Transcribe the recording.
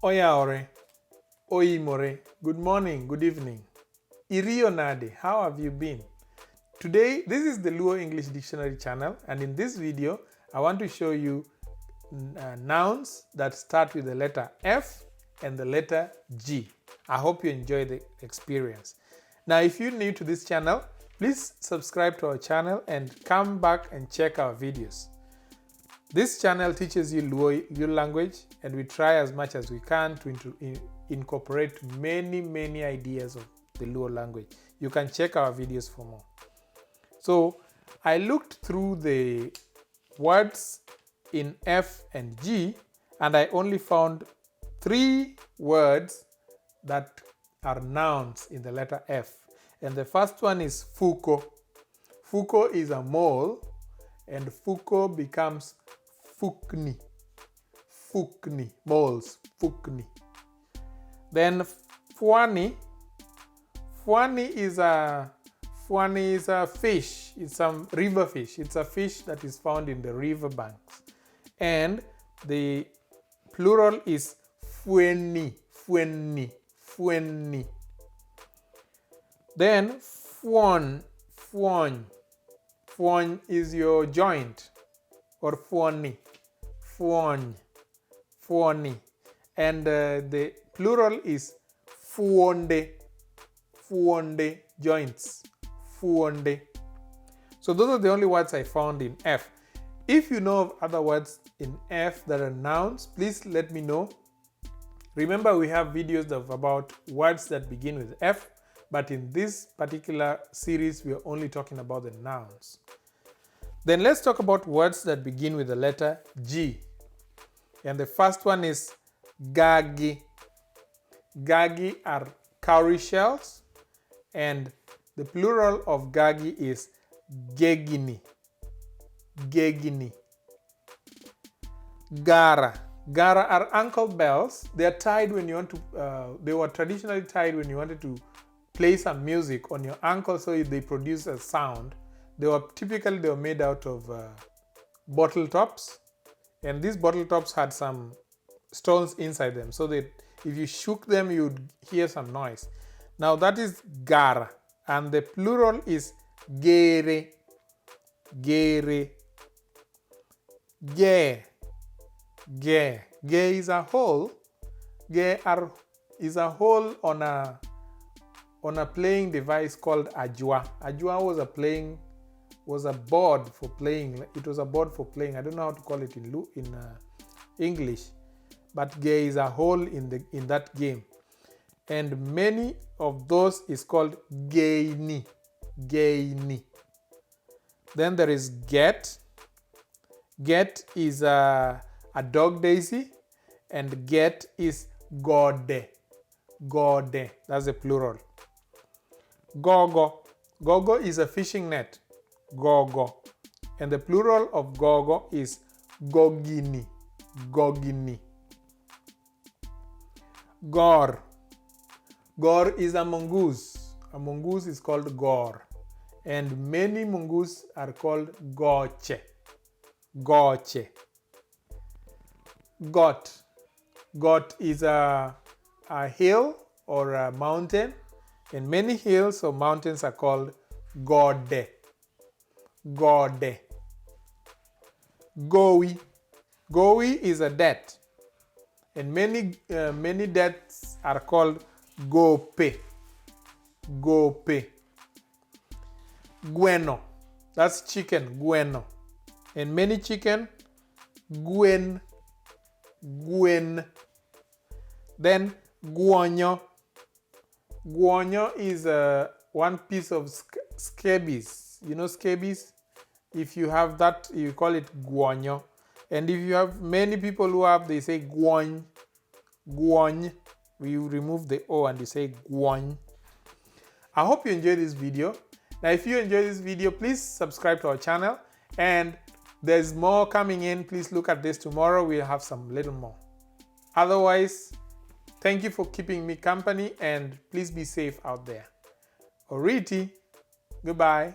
Oyaore, Oimore, good morning, good evening. Irio Nade, how have you been? Today, this is the Luo English Dictionary channel, and in this video, I want to show you nouns that start with the letter F and the letter G. I hope you enjoy the experience. Now, if you're new to this channel, please subscribe to our channel and come back and check our videos. This channel teaches you Luo language, and we try as much as we can to incorporate many ideas of the Luo language. You can check our videos for more. So I looked through the words in F and G, and I only found 3 words that are nouns in the letter F. And the first one is Fuko. Fuko is a mole, and Fuko becomes Fukni. Fukni, moles, Fukni. Then Fuani. Fuani is a fish. It's a river fish. It's a fish that is found in the river banks. And the plural is Fuenni. Fuenni. Fuenni. Then Fuon. Fuon. Fuon is your joint, or Fuoni. Fuon. Fuoni. And the plural is Fuonde. Fuonde, joints. Fuonde. So those are the only words I found in F. If you know of other words in F that are nouns, please let me know. Remember, we have videos about words that begin with F, but in this particular series, we are only talking about the nouns. Then let's talk about words that begin with the letter G. And the first one is Gagi. Gagi are cowrie shells, and the plural of Gagi is Gegini. Gegini. Gara. Gara are ankle bells. They are tied when you want to, they were traditionally tied when you wanted to play some music on your ankle so they produce a sound. They were made out of bottle tops, and these bottle tops had some stones inside them, so that if you shook them, you'd hear some noise. Now that is Gara, and the plural is Gere. Gere. Ge. Ge. Ge is a hole. Ge is a hole on a playing device called ajwa. Ajwa was a board for playing. It was a board for playing. I don't know how to call it in English, but ge is a hole in that game. And many of those is called Geyni. Geyni. Then there is Get. Get is a dog daisy, and Get is Gode. Gode, that's the plural. Gogo. Gogo is a fishing net. Gogo. And the plural of Gogo is Gogini. Gogini. Gor. Gor is a mongoose. A mongoose is called Gor. And many mongoose are called Goche. Goche. Got. Got is a hill or a mountain, and many hills or mountains are called Gode. Gode. Gowi. Gowi is a debt, and many debts are called Gope. Gope. Gweno. That's chicken. Gweno. And many chicken. Gwen. Gwen. Then Gwonyo. Gwonyo is one piece of scabbies. You know scabbies? If you have that, you call it Gwonyo. And if you have many people who have, they say Gwony. Gwony. You remove the O and you say Gwony. I hope you enjoyed this video. Now, if you enjoyed this video, please subscribe to our channel. And there's more coming in. Please look at this tomorrow. We'll have some little more. Otherwise, thank you for keeping me company, and please be safe out there. Oriti. Goodbye.